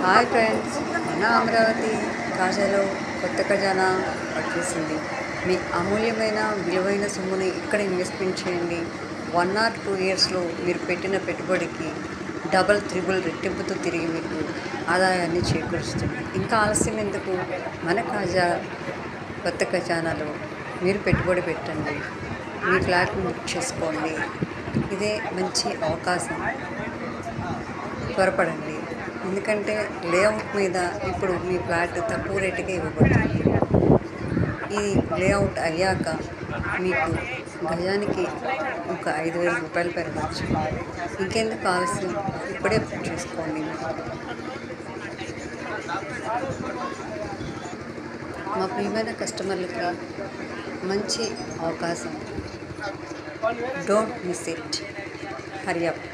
Hi friends, మన అమరావతి కాజాలో కొత్త ఖజానా వచ్చేసింది. మీ అమూల్యమైన విలువైన సొమ్ముని ఇక్కడ ఇన్వెస్ట్మెంట్ చేయండి. 1 or 2 ఇయర్స్లో మీరు పెట్టిన పెట్టుబడికి డబల్ త్రిబుల్ రెట్టింపుతో తిరిగి మీకు ఆదాయాన్ని చేకూరుస్తుంది. ఇంకా ఆలస్యం ఎందుకు? మన కాజా కొత్త ఖజానాలో మీరు పెట్టుబడి పెట్టండి, మీ ఫ్లాట్ని బుక్ చేసుకోండి. ఇదే మంచి అవకాశం, త్వరపడండి. ఎందుకంటే లేఅవుట్ మీద ఇప్పుడు మీ ఫ్లాట్ తక్కువ రేటుకే ఇవ్వబడుతుంది. ఈ లేఅవుట్ అయ్యాక మీకు గజానికి ఒక 5,000 రూపాయలు పెరగచ్చు. ఇంకెందుకు ఆలస్యం? ఇప్పుడే బుక్ చేసుకోండి. మా ప్రియమైన కస్టమర్లకి మంచి అవకాశం. Don't miss it. Hari up.